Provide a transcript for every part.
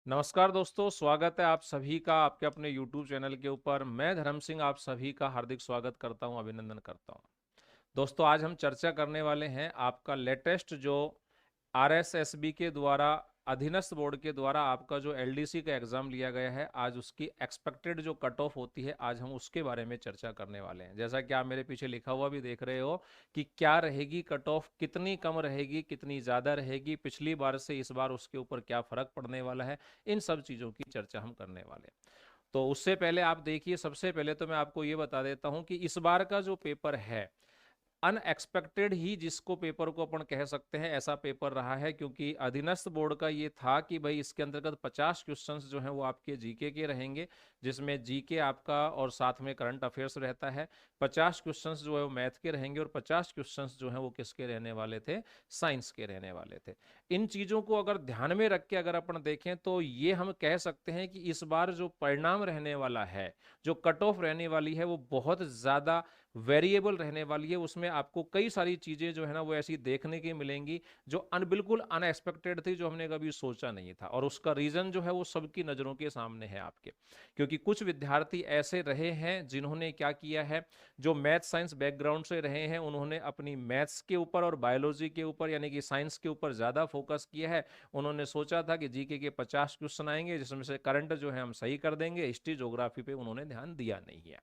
नमस्कार दोस्तों, स्वागत है आप सभी का आपके अपने YouTube चैनल के ऊपर। मैं धर्म सिंह आप सभी का हार्दिक स्वागत करता हूं, अभिनंदन करता हूं। दोस्तों, आज हम चर्चा करने वाले हैं आपका लेटेस्ट जो आरएसएसबी के द्वारा अधीनस्थ बोर्ड के द्वारा आपका जो एलडीसी का एग्जाम लिया गया है, आज उसकी एक्सपेक्टेड जो कट ऑफ होती है, आज हम उसके बारे में चर्चा करने वाले हैं। जैसा कि आप मेरे पीछे लिखा हुआ भी देख रहे हो कि क्या रहेगी कट ऑफ, कितनी कम रहेगी, कितनी ज़्यादा रहेगी, पिछली बार से इस बार उसके ऊपर क्या फ़र्क पड़ने वाला है, इन सब चीज़ों की चर्चा हम करने वाले हैं। तो उससे पहले आप देखिए, सबसे पहले तो मैं आपको ये बता देता हूं कि इस बार का जो पेपर है, अनएक्सपेक्टेड ही जिसको पेपर को अपन कह सकते हैं, ऐसा पेपर रहा है। क्योंकि अधीनस्थ बोर्ड का ये था कि भाई इसके अंतर्गत 50 क्वेश्चंस जो हैं वो आपके जीके के रहेंगे, जिसमें जीके आपका और साथ में करंट अफेयर्स रहता है। 50 क्वेश्चंस जो है वो मैथ के रहेंगे और 50 क्वेश्चंस जो हैं वो किसके रहने वाले थे, साइंस के रहने वाले थे। इन चीज़ों को अगर ध्यान में रख के अगर अपन देखें तो ये हम कह सकते हैं कि इस बार जो परिणाम रहने वाला है, जो कट ऑफ रहने वाली है, वो बहुत ज़्यादा वेरिएबल रहने वाली है। उसमें आपको कई सारी चीजें जो है ना वो ऐसी देखने की मिलेंगी जो बिल्कुल अनएक्सपेक्टेड थी, जो हमने कभी सोचा नहीं था। और उसका रीजन जो है वो सबकी नजरों के सामने है आपके। क्योंकि कुछ विद्यार्थी ऐसे रहे हैं जिन्होंने क्या किया है, जो मैथ साइंस बैकग्राउंड से रहे हैं, उन्होंने अपनी मैथ्स के ऊपर और बायोलॉजी के ऊपर यानी कि साइंस के ऊपर ज्यादा फोकस किया है। उन्होंने सोचा था कि जीके के 50 क्वेश्चन आएंगे जिसमें से करंट जो है हम सही कर देंगे, हिस्ट्री ज्योग्राफी पे उन्होंने ध्यान दिया नहीं है।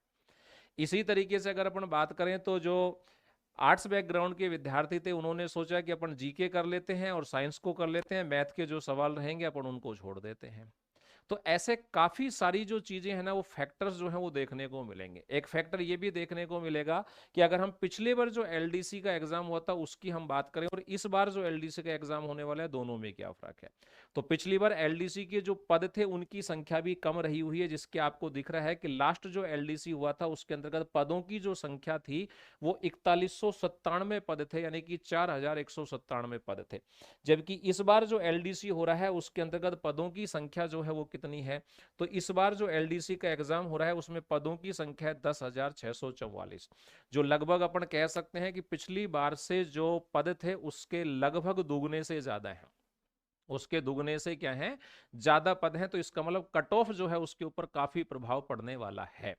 इसी तरीके से अगर अपन बात करें तो जो आर्ट्स बैकग्राउंड के विद्यार्थी थे, उन्होंने सोचा कि अपन जीके कर लेते हैं और साइंस को कर लेते हैं, मैथ के जो सवाल रहेंगे अपन उनको छोड़ देते हैं। तो ऐसे काफी सारी जो चीजें हैं ना, वो फैक्टर्स जो हैं वो देखने को मिलेंगे। एक फैक्टर ये भी देखने को मिलेगा कि अगर हम पिछले बार जो एलडीसी का एग्जाम हुआ था उसकी हम बात करें और इस बार जो एलडीसी का एग्जाम होने वाला है, दोनों में क्या फर्क है। तो पिछली बार एलडीसी के जो पद थे उनकी संख्या भी कम रही हुई है, जिसके आपको दिख रहा है कि लास्ट जो एलडीसी हुआ था उसके अंतर्गत पदों की जो संख्या थी वो 4197 पद थे, यानी कि 4197 पद थे। जबकि इस बार जो एलडीसी हो रहा है उसके अंतर्गत पदों की संख्या जो है वो कितनी है, तो इस बार जो एलडीसी का एग्जाम हो रहा है उसमें पदों की संख्या है 10,644, जो लगभग अपन कह सकते हैं कि पिछली बार से जो पद थे उसके लगभग दुगने से ज्यादा है। उसके दुगने से क्या है, ज्यादा पद हैं। तो इसका मतलब कट ऑफ जो है उसके ऊपर काफी प्रभाव पड़ने वाला है।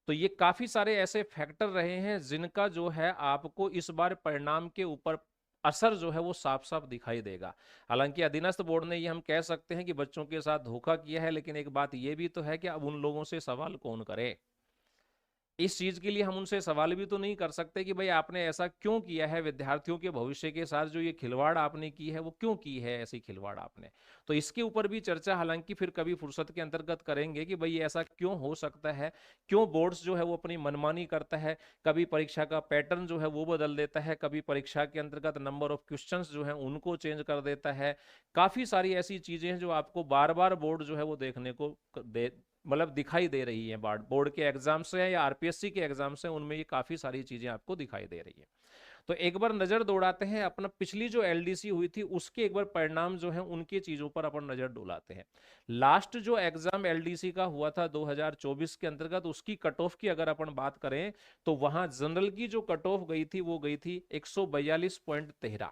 तो ये काफी सारे ऐसे फैक्टर रहे हैं जिनका जो है आपको इस बार परिणाम के ऊपर असर जो है वो साफ साफ दिखाई देगा। हालांकि अधीनस्थ बोर्ड ने ये हम कह सकते हैं कि बच्चों के साथ धोखा किया है, लेकिन एक बात ये भी तो है कि अब उन लोगों से सवाल कौन करे। इस चीज के लिए हम उनसे सवाल भी तो नहीं कर सकते कि भाई आपने ऐसा क्यों किया है, विद्यार्थियों के भविष्य के साथ जो ये खिलवाड़ आपने की है वो क्यों की है, ऐसी खिलवाड़ आपने। तो इसके ऊपर भी चर्चा हालांकि फिर कभी फुर्सत के अंतर्गत करेंगे कि भाई ऐसा क्यों हो सकता है, क्यों बोर्ड्स जो है वो अपनी मनमानी करता है, कभी परीक्षा का पैटर्न जो है वो बदल देता है, कभी परीक्षा के अंतर्गत नंबर ऑफ क्वेश्चन जो है उनको चेंज कर देता है। काफी सारी ऐसी चीजें हैं जो आपको बार बार बोर्ड जो है वो देखने को मतलब दिखाई दे रही है। बोर्ड के एग्जाम से या आरपीएससी के एग्जाम से, उनमें ये काफी सारी चीजें आपको दिखाई दे रही है। तो एक बार नजर दौड़ाते हैं अपना पिछली जो एलडीसी हुई थी उसके एक बार परिणाम जो है उनकी चीजों पर अपन नजर डोलाते हैं। लास्ट जो एग्जाम एलडीसी का हुआ था 2024 के अंतर्गत, उसकी कट ऑफ की अगर अपन बात करें तो वहां जनरल की जो कट ऑफ गई थी वो गई थी 142.13।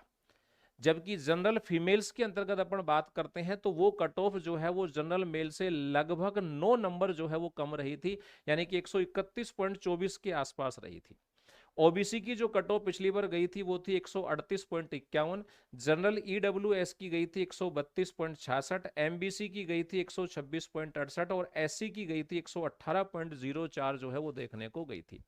जबकि जनरल फीमेल्स के अंतर्गत अपन बात करते हैं तो वो कट ऑफ जो है वो जनरल मेल से लगभग 9 नंबर जो है वो कम रही थी, यानी कि 131.24 के आसपास रही थी। ओबीसी की जो कट ऑफ पिछली बार गई थी वो थी 138.51, जनरल ईडब्ल्यूएस की गई थी 132.66, एमबीसी की गई थी 126.68 और एससी की गई थी 118.04 जो है वो देखने को गई थी।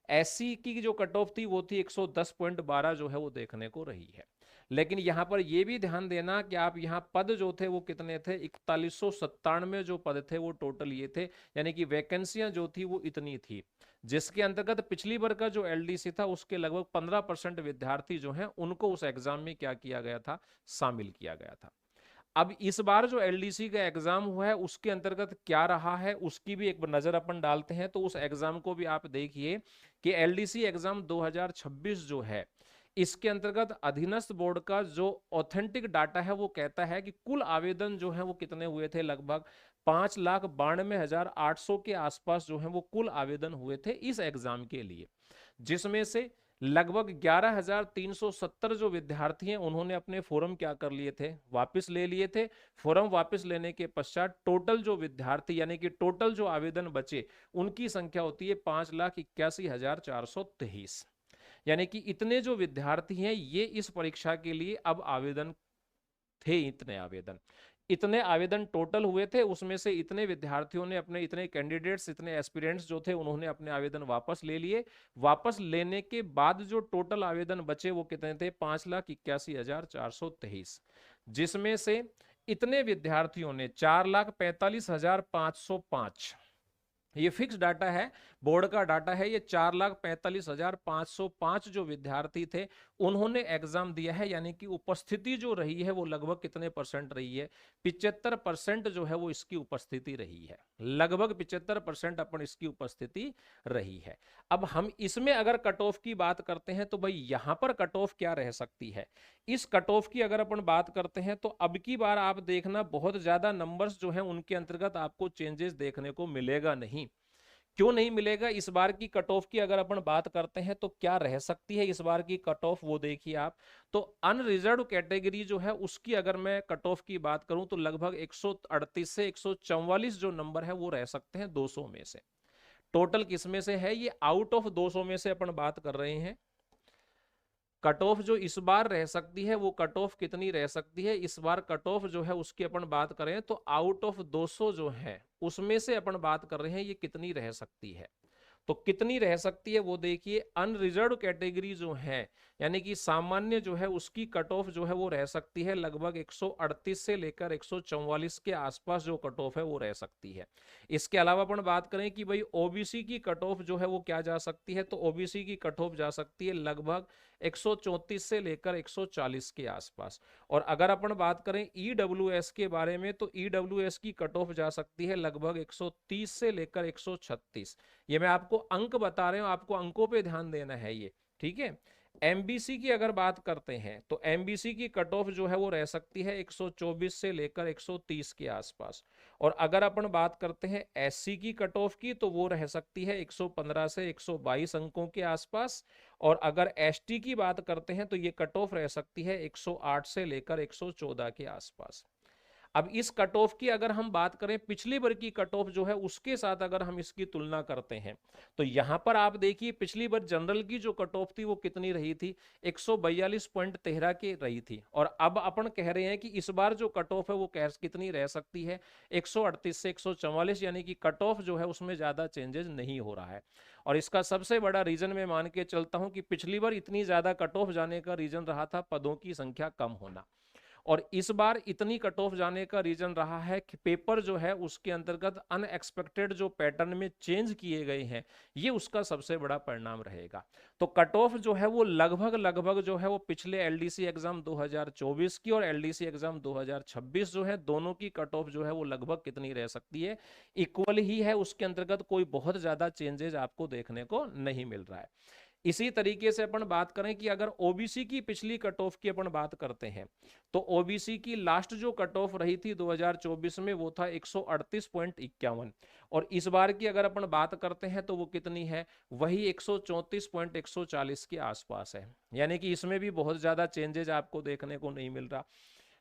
एससी की जो कट ऑफ थी वो थी 110.12 जो है वो देखने को रही है। लेकिन यहां पर यह भी ध्यान देना कि आप यहां पद जो थे वो कितने थे, 4197 जो पद थे वो टोटल ये थे, यानी कि वैकेंसियां जो थी वो इतनी थी, जिसके अंतर्गत पिछली बार का जो एलडीसी था उसके लगभग 15% विद्यार्थी जो हैं उनको उस एग्जाम में क्या किया गया था, शामिल किया गया था। अब इस बार जो एलडीसी का एग्जाम हुआ है उसके अंतर्गत क्या रहा है उसकी भी एक नजर अपन डालते हैं। तो उस एग्जाम को भी आप देखिए कि एलडीसी एग्जाम 2026 जो है, इसके अंतर्गत अधीनस्थ बोर्ड का जो ऑथेंटिक डाटा है वो कहता है कि कुल आवेदन जो है वो कितने हुए थे, लगभग 5,92,800 के आसपास जो है वो कुल आवेदन हुए थे इस एग्जाम के लिए, जिसमें से लगभग 11,370 जो विद्यार्थी हैं उन्होंने अपने फॉर्म क्या कर लिए थे, वापस ले लिए थे। फॉर्म वापस लेने के पश्चात टोटल जो विद्यार्थी यानी कि टोटल जो आवेदन बचे उनकी संख्या होती है 5,81,423। यानी कि इतने जो विद्यार्थी हैं ये इस परीक्षा के लिए अब आवेदन थे, इतने आवेदन टोटल हुए थे, उसमें से इतने विद्यार्थियों ने अपने, इतने कैंडिडेट्स, इतने एस्पिरेंट्स जो थे उन्होंने अपने आवेदन वापस ले लिए। वापस लेने के बाद जो टोटल आवेदन बचे वो कितने थे, 5,81,423, जिसमें से इतने विद्यार्थियों ने 4,45,505, ये फिक्स डाटा है, बोर्ड का डाटा है, ये 4,45,505 जो विद्यार्थी थे उन्होंने एग्जाम दिया है। यानी कि उपस्थिति जो रही है वो लगभग कितने परसेंट रही है, 75% जो है वो इसकी उपस्थिति रही है, लगभग 75% अपन इसकी उपस्थिति रही है। अब हम इसमें अगर कट ऑफ की बात करते हैं तो भाई यहां पर कट ऑफ क्या रह सकती है, इस कट ऑफ की अगर अपन बात करते हैं तो अब की बार आप देखना बहुत ज्यादा नंबर्स जो है उनके अंतर्गत आपको चेंजेस देखने को मिलेगा नहीं। क्यों नहीं मिलेगा, इस बार की कट ऑफ की अगर अपन बात करते हैं तो क्या रह सकती है इस बार की कट ऑफ, वो देखिए आप। तो अनरिजर्व कैटेगरी जो है उसकी अगर मैं कट ऑफ की बात करूं तो लगभग 138 से 144 जो नंबर है वो रह सकते हैं 200 में से। टोटल किसमें से है, ये आउट ऑफ 200 में से अपन बात कर रहे हैं। कट ऑफ जो इस बार रह सकती है वो कट ऑफ कितनी रह सकती है, इस बार कट ऑफ जो है उसकी अपन बात करें तो आउट ऑफ 200 जो है उसमें से अपन बात कर रहे हैं ये कितनी रह सकती है। तो कितनी रह सकती है वो देखिए, अनरिजर्व कैटेगरी जो है यानी कि सामान्य जो है उसकी कट ऑफ जो है वो रह सकती है लगभग 138 से लेकर 144 के आसपास जो कट ऑफ है वो रह सकती है। इसके अलावा अपन बात करें कि भाई ओबीसी की कट ऑफ जो है वो क्या जा सकती है, तो ओबीसी की कट ऑफ जा सकती है लगभग 134 से लेकर 140 के आसपास। और अगर अपन बात करें ईडब्ल्यूएस के बारे में तो ईडब्ल्यूएस की कट ऑफ जा सकती है लगभग 130 से लेकर 136। ये मैं आपको अंक बता रहे हूं, आपको अंकों पे ध्यान देना है ये, ठीक है। एमबीसी की अगर बात करते हैं तो एमबीसी की कट ऑफ जो है वो रह सकती है 124 से लेकर 130 के आसपास। और अगर अपन बात करते हैं एससी की कट ऑफ की तो वो रह सकती है 115 से 122 अंकों के आसपास। और अगर एसटी की बात करते हैं तो ये कट ऑफ रह सकती है 108 से लेकर 114 के आसपास। अब इस कट ऑफ की अगर हम बात करें पिछली बार की कट ऑफ जो है उसके साथ अगर हम इसकी तुलना करते हैं तो यहां पर आप देखिए पिछली बार जनरल की जो कट ऑफ थी वो कितनी रही थी, 142.13 की रही थी। और अब अपन कह रहे हैं कि इस बार जो कट ऑफ है वो कितनी रह सकती है, 138 से 144, यानी कि कट ऑफ जो है उसमें ज्यादा चेंजेस नहीं हो रहा है। और इसका सबसे बड़ा रीजन मैं मान के चलता हूं कि पिछली बार इतनी ज्यादा कट ऑफ जाने का रीजन रहा था पदों की संख्या कम होना, और इस बार इतनी कट ऑफ जाने का रीजन रहा है कि पेपर जो है उसके अंतर्गत अनएक्सपेक्टेड जो पैटर्न में चेंज किए गए हैं, ये उसका सबसे बड़ा परिणाम रहेगा। तो कट ऑफ जो है वो लगभग लगभग जो है वो पिछले एलडीसी एग्जाम 2024 की और एलडीसी एग्जाम 2026 जो है दोनों की कट ऑफ जो है वो लगभग कितनी रह सकती है, इक्वल ही है, उसके अंतर्गत कोई बहुत ज्यादा चेंजेस आपको देखने को नहीं मिल रहा है। इसी तरीके से अपन बात करें कि अगर ओबीसी की पिछली कट ऑफ की अपन बात करते हैं तो ओबीसी की लास्ट जो कट ऑफ रही थी 2024 में वो था 138.51, और इस बार की अगर अपन बात करते हैं तो वो कितनी है, वही 134.140 के आसपास है। यानी कि इसमें भी बहुत ज्यादा चेंजेस आपको देखने को नहीं मिल रहा।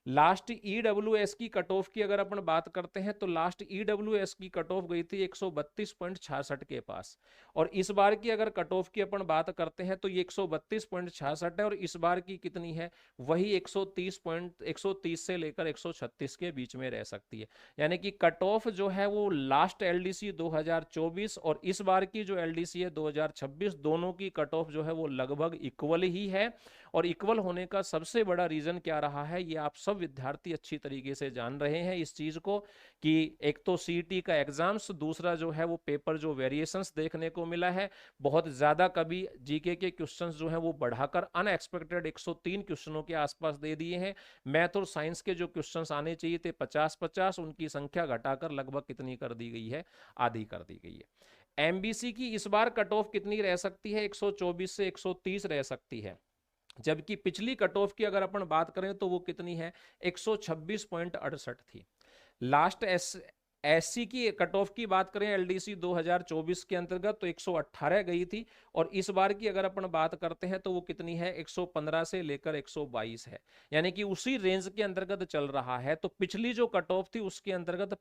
लास्ट ईडब्ल्यूएस की कट ऑफ की अगर अपन बात करते हैं तो लास्ट ईडब्ल्यूएस की कट ऑफ गई थी 132.66 के पास, और इस बार की अगर कट ऑफ की अपन बात करते हैं तो ये 132.66 है, और इस बार की कितनी है, वही 130 से लेकर 136 के बीच में रह सकती है। यानी कि कट ऑफ जो है वो लास्ट एलडीसी 2024 और इस बार की जो एलडीसी है 2026 दोनों की कट ऑफ जो है वो लगभग इक्वल ही है। और इक्वल होने का सबसे बड़ा रीजन क्या रहा है, ये आप सब विद्यार्थी अच्छी तरीके से जान रहे हैं इस चीज को, कि एक तो सीईटी का एग्जाम्स, दूसरा जो है वो पेपर जो वेरिएशंस देखने को मिला है बहुत ज्यादा, कभी जीके के क्वेश्चंस जो है वो बढ़ाकर अनएक्सपेक्टेड 103 क्वेश्चनों के आसपास दे दिए हैं। मैथ और साइंस के जो क्वेश्चंस आने चाहिए थे 50-50, उनकी संख्या घटाकर लगभग कितनी कर दी गई है, आधी कर दी गई है। एमबीसी की इस बार कट ऑफ कितनी रह सकती है, 124 से 130 रह सकती है, जबकि पिछली कट ऑफ की अगर अपन बात करें तो वो कितनी है, 126.68 थी। लास्ट एससी की कट ऑफ की बात करें एलडीसी 2024 के अंतर्गत तो 118 गई थी, और इस बार की अगर अपन बात करते हैं तो वो कितनी है, 115 से लेकर 122 है, यानी कि उसी रेंज के अंतर्गत चल रहा है। तो पिछली जो कट ऑफ थी उसके अंतर्गत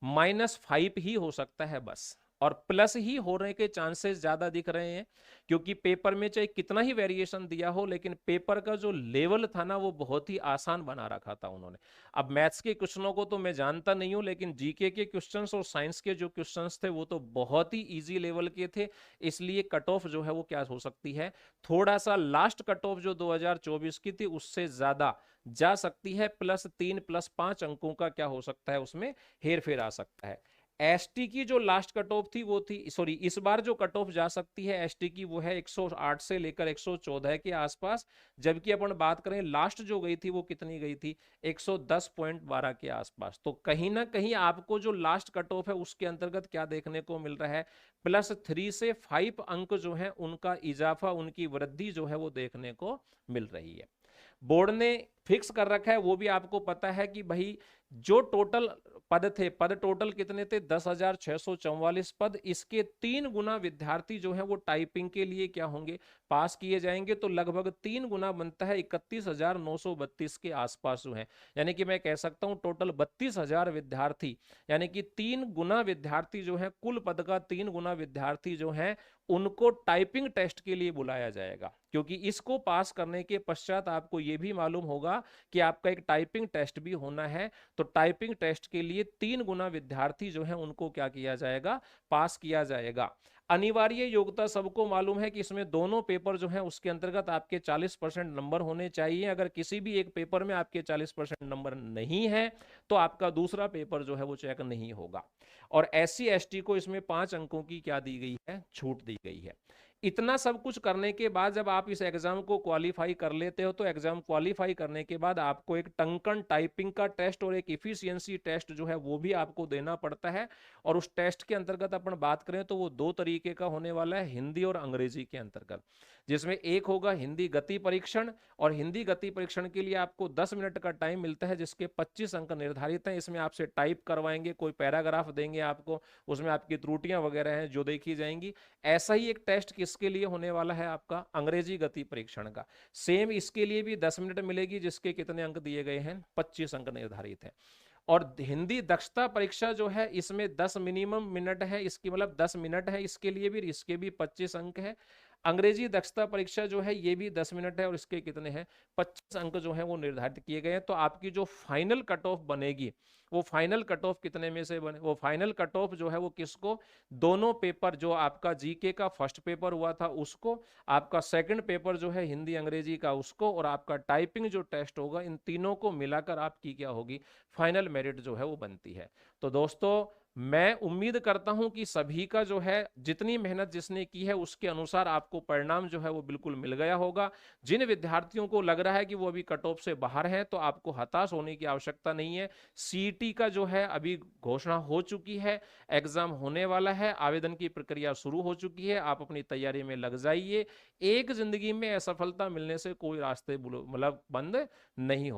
+-5 ही हो सकता है बस, और प्लस ही होने के चांसेस ज्यादा दिख रहे हैं, क्योंकि पेपर में चाहे कितना ही वेरिएशन दिया हो, लेकिन पेपर का जो लेवल था ना वो बहुत ही आसान बना रखा था उन्होंने। अब मैथ्स के क्वेश्चनों को तो मैं जानता नहीं हूं, लेकिन जीके के क्वेश्चंस और साइंस के जो क्वेश्चंस थे वो तो बहुत ही इजी लेवल के थे, इसलिए कट ऑफ जो है वो क्या हो सकती है, थोड़ा सा लास्ट कट ऑफ जो 2024 की थी उससे ज्यादा जा सकती है, +3 +5 अंकों का क्या हो सकता है, उसमें हेर फेर आ सकता है। एसटी की जो लास्ट कट ऑफ थी वो थी, सॉरी, इस बार जो कट ऑफ जा सकती है एसटी की वो है 108 से लेकर 114 के आसपास, जबकि अपन बात करें लास्ट जो गई थी वो कितनी गई थी, 110.12 के आसपास। तो कहीं ना कहीं आपको जो लास्ट कट ऑफ है उसके अंतर्गत क्या देखने को मिल रहा है, +3 से 5 अंक जो है उनका इजाफा, उनकी वृद्धि जो है वो देखने को मिल रही है। बोर्ड ने फिक्स कर रखा है, वो भी आपको पता है कि भाई जो टोटल पद थे, पद टोटल कितने थे, 10,644 पद, इसके 3 गुना विद्यार्थी जो है वो टाइपिंग के लिए क्या होंगे, पास किए जाएंगे। तो लगभग 3 गुना बनता है 31,932 के आसपास जो है, यानी कि मैं कह सकता हूं टोटल 32,000 विद्यार्थी, यानी कि 3 गुना विद्यार्थी जो है, कुल पद का 3 गुना विद्यार्थी जो है उनको टाइपिंग टेस्ट के लिए बुलाया जाएगा, क्योंकि इसको पास करने के पश्चात आपको यह भी मालूम होगा कि आपका एक टाइपिंग टेस्ट भी होना है। तो टाइपिंग टेस्ट के लिए 3 गुना विद्यार्थी जो है उनको क्या किया जाएगा, पास किया जाएगा। अनिवार्य योग्यता सबको मालूम है कि इसमें दोनों पेपर जो है उसके अंतर्गत आपके 40% नंबर होने चाहिए। अगर किसी भी एक पेपर में आपके 40% नंबर नहीं है तो आपका दूसरा पेपर जो है वो चेक नहीं होगा। और SC ST को इसमें 5 अंकों की क्या दी गई है, छूट दी गई है। इतना सब कुछ करने के बाद जब आप इस एग्जाम को क्वालिफाई कर लेते हो तो एग्जाम क्वालिफाई करने के बाद आपको एक टंकन टाइपिंग का टेस्ट और एक इफिशियंसी टेस्ट जो है वो भी आपको देना पड़ता है। और उस टेस्ट के अंतर्गत अपन बात करें तो वो 2 तरीके का होने वाला है, हिंदी और अंग्रेजी के अंतर्गत, जिसमें एक होगा हिंदी गति परीक्षण, और हिंदी गति परीक्षण के लिए आपको 10 मिनट का टाइम मिलता है, जिसके 25 अंक निर्धारित हैं। इसमें आपसे टाइप करवाएंगे, कोई पैराग्राफ देंगे आपको, उसमें आपकी त्रुटियां वगैरह हैं जो देखी जाएंगी। ऐसा ही एक टेस्ट किसके लिए होने वाला है, आपका अंग्रेजी गति परीक्षण का। सेम इसके लिए भी 10 मिनट मिलेगी, जिसके कितने अंक दिए गए हैं, 25 अंक निर्धारित है। और हिंदी दक्षता परीक्षा जो है इसमें 10 मिनिमम मिनट है, इसकी मतलब 10 मिनट है इसके लिए भी, इसके भी 25 अंक है। अंग्रेजी दक्षता परीक्षा जो है ये भी 10 मिनट है, और इसके कितने हैं, 25 अंक जो है वो निर्धारित किए गए हैं। तो आपकी जो फाइनल कट ऑफ बनेगी वो फाइनल कट ऑफ कितने में से बने, वो फाइनल कट ऑफ जो है वो किसको, दोनों पेपर, जो आपका जीके का फर्स्ट पेपर हुआ था उसको, आपका सेकंड पेपर जो है हिंदी अंग्रेजी का उसको, और आपका टाइपिंग जो टेस्ट होगा, इन तीनों को मिलाकर आपकी क्या होगी, फाइनल मेरिट जो है वो बनती है। तो दोस्तों मैं उम्मीद करता हूं कि सभी का जो है जितनी मेहनत जिसने की है उसके अनुसार आपको परिणाम जो है वो बिल्कुल मिल गया होगा। जिन विद्यार्थियों को लग रहा है कि वो अभी कट ऑफ से बाहर हैं तो आपको हताश होने की आवश्यकता नहीं है। सीईटी का जो है अभी घोषणा हो चुकी है, एग्जाम होने वाला है, आवेदन की प्रक्रिया शुरू हो चुकी है, आप अपनी तैयारी में लग जाइए। एक जिंदगी में असफलता मिलने से कोई रास्ते मतलब बंद नहीं होते।